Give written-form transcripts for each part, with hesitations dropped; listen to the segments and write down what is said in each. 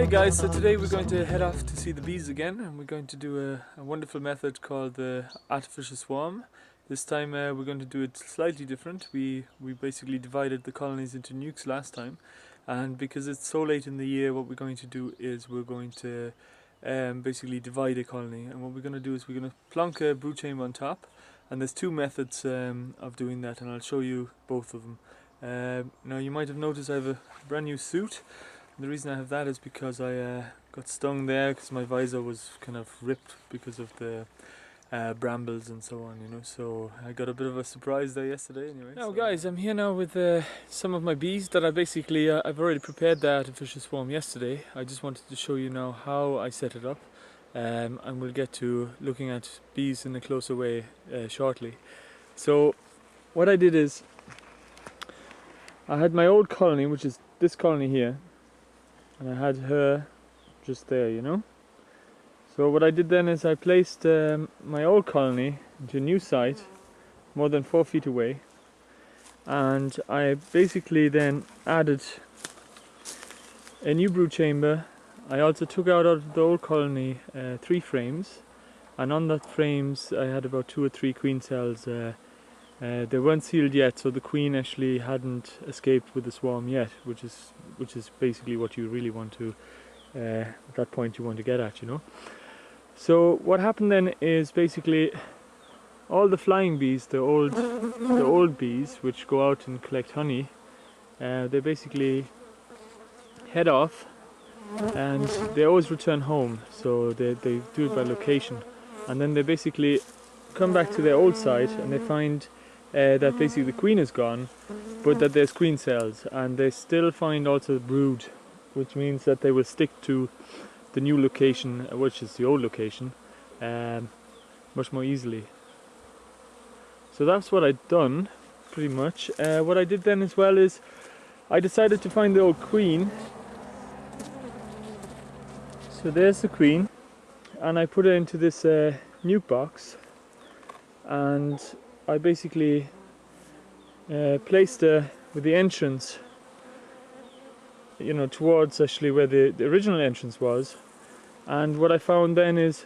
Hey guys, so today we're going to head off to see the bees again, and we're going to do a wonderful method called the artificial swarm. This time we're going to do it slightly different. We basically divided the colonies into nukes last time, and because it's so late in the year, what we're going to do is we're going to basically divide a colony. And what we're going to do is we're going to plonk a brood chamber on top, and there's two methods of doing that, and I'll show you both of them. Now you might have noticed I have a brand new suit. The reason I have that is because I got stung there because my visor was kind of ripped because of the brambles and so on, you know. So I got a bit of a surprise there yesterday anyway. Now guys, I'm here now with some of my bees that I've already prepared the artificial swarm yesterday. I just wanted to show you now how I set it up, and we'll get to looking at bees in a closer way shortly. So what I did is I had my old colony, which is this colony here, and I had her just there, you know. So what I did then is I placed my old colony into a new site more than 4 feet away, and I basically then added a new brood chamber. I also took out of the old colony 3 frames, and on that frames I had about 2 or 3 queen cells. They weren't sealed yet, so the queen actually hadn't escaped with the swarm yet, which is basically what you really want to, at that point you want to get at, you know. So what happened then is basically all the flying bees, the old bees, which go out and collect honey, they basically head off, and they always return home. So they do it by location, and then they basically come back to their old site, and they find that basically the queen is gone, but that there's queen cells, and they still find also brood, which means that they will stick to the new location, which is the old location, much more easily. So that's what I'd done, pretty much. What I did then as well is I decided to find the old queen. So there's the queen, and I put her into this nuke box, and I basically placed her with the entrance, you know, towards actually where the original entrance was. And what I found then is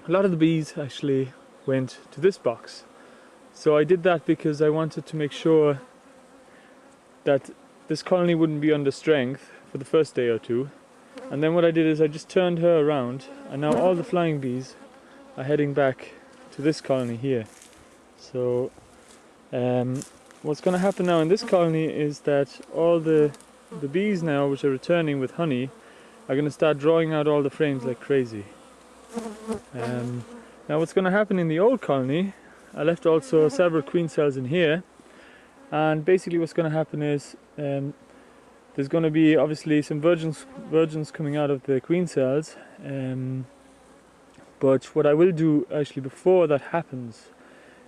a lot of the bees actually went to this box. So I did that because I wanted to make sure that this colony wouldn't be under strength for the first day or two. And then what I did is I just turned her around, and now all the flying bees are heading back to this colony here. So what's going to happen now in this colony is that all the bees now, which are returning with honey, are going to start drawing out all the frames like crazy. Now what's going to happen in the old colony, I left also several queen cells in here, and basically what's going to happen is there's going to be obviously some virgins coming out of the queen cells, but what I will do actually before that happens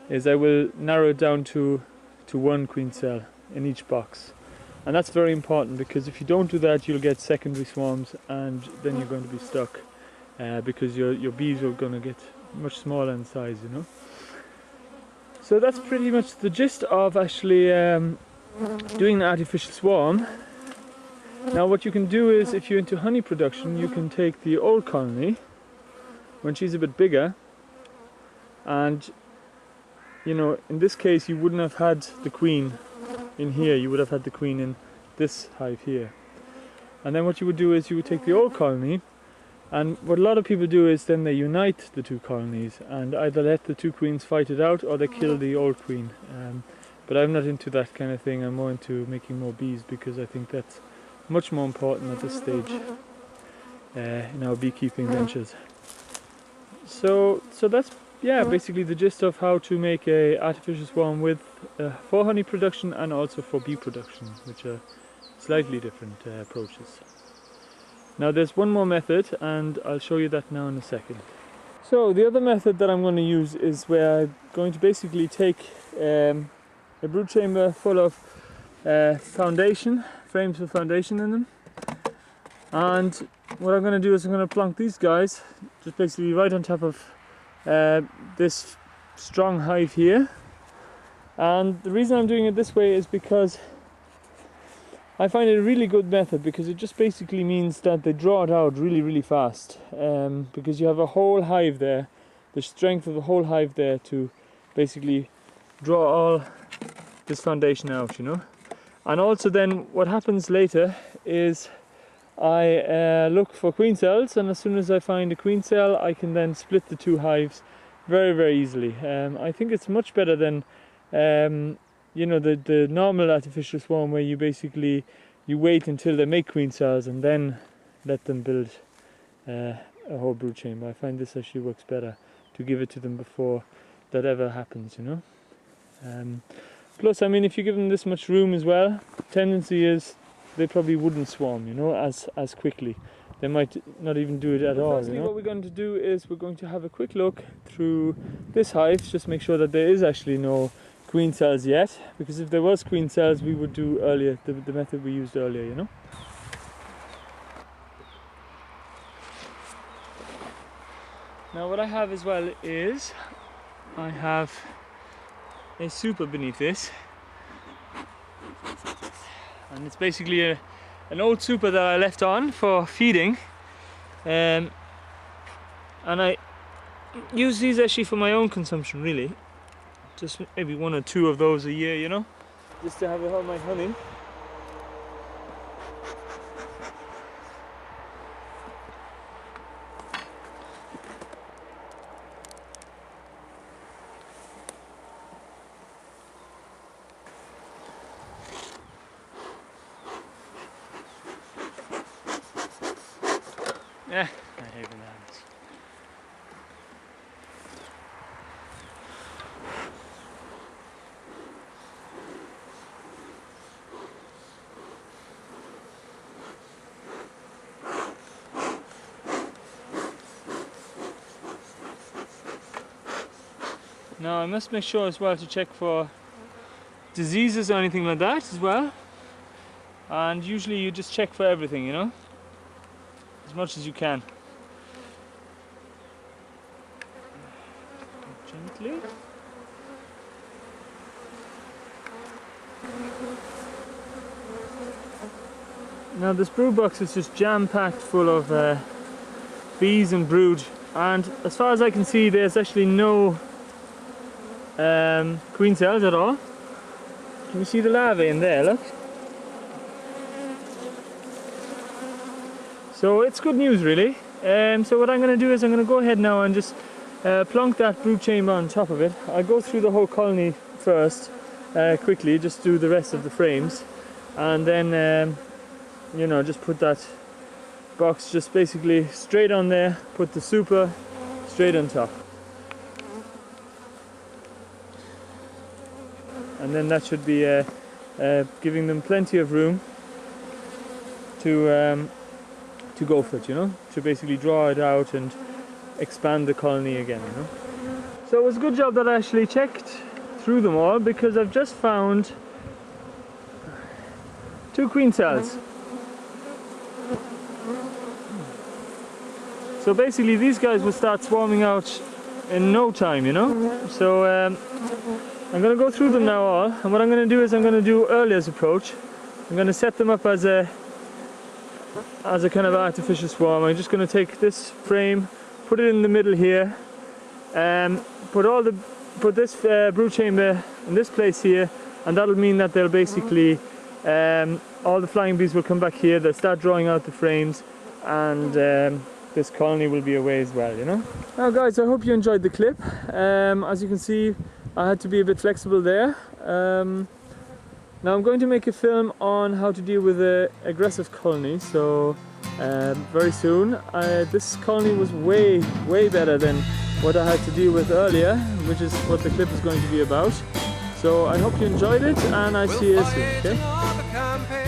is I will narrow it down to 1 queen cell in each box. And that's very important, because if you don't do that, you'll get secondary swarms, and then you're going to be stuck, because your bees are going to get much smaller in size, you know. So that's pretty much the gist of actually doing the artificial swarm. Now what you can do is, if you're into honey production, you can take the old colony when she's a bit bigger, and you know, in this case you wouldn't have had the queen in here, you would have had the queen in this hive here. And then what you would do is you would take the old colony, and what a lot of people do is then they unite the 2 colonies and either let the 2 queens fight it out, or they kill the old queen. But I'm not into that kind of thing. I'm more into making more bees, because I think that's much more important at this stage in our beekeeping ventures. So that's basically the gist of how to make a artificial swarm with for honey production and also for bee production, which are slightly different approaches. Now there's one more method, and I'll show you that now in a second. So the other method that I'm going to use is where I'm going to basically take a brood chamber full of foundation, frames with foundation in them, and what I'm going to do is I'm going to plonk these guys just basically right on top of this strong hive here. And the reason I'm doing it this way is because I find it a really good method because it just basically means that they draw it out really fast, because you have a whole hive there, the strength of the whole hive there to basically draw all this foundation out, you know. And also then what happens later is I look for queen cells, and as soon as I find a queen cell I can then split the two hives very easily. I think it's much better than you know, the normal artificial swarm, where you basically wait until they make queen cells and then let them build a whole brood chamber. I find this actually works better, to give it to them before that ever happens, you know. Plus, I mean, if you give them this much room as well, tendency is they probably wouldn't swarm, you know, as quickly. They might not even do it at all. Firstly, you know? What we're going to do is we're going to have a quick look through this hive, just make sure that there is actually no queen cells yet, because if there was queen cells we would do earlier, the method we used earlier, you know. Now what I have as well is I have a super beneath this, and it's basically an old super that I left on for feeding, and I use these actually for my own consumption, really. Just maybe 1 or 2 of those a year, you know, just to have all my honey. I hate bananas. Now I must make sure as well to check for diseases or anything like that as well, and usually you just check for everything, you know, as much as you can. Gently. Now this brood box is just jam-packed full of bees and brood, and as far as I can see there's actually no queen cells at all. Can you see the larvae in there? Look. So it's good news, really. So what I'm going to do is I'm going to go ahead now and just plonk that brood chamber on top of it. I'll go through the whole colony first, quickly, just do the rest of the frames, and then you know, just put that box just basically straight on there, put the super straight on top. And then that should be giving them plenty of room to go for it, you know, to basically draw it out and expand the colony again, you know. So it was a good job that I actually checked through them all, because I've just found 2 queen cells. So basically these guys will start swarming out in no time, you know. So I'm going to go through them now all, and what I'm going to do is I'm going to do Earlier's approach. I'm going to set them up as a kind of artificial swarm. I'm just going to take this frame, put it in the middle here, put this brood chamber in this place here, and that'll mean that they'll basically all the flying bees will come back here, they'll start drawing out the frames, and this colony will be away as well, you know. Now guys, I hope you enjoyed the clip. As you can see, I had to be a bit flexible there. Now I'm going to make a film on how to deal with an aggressive colony, so very soon. This colony was way better than what I had to deal with earlier, which is what the clip is going to be about. So I hope you enjoyed it, and I see you soon, okay?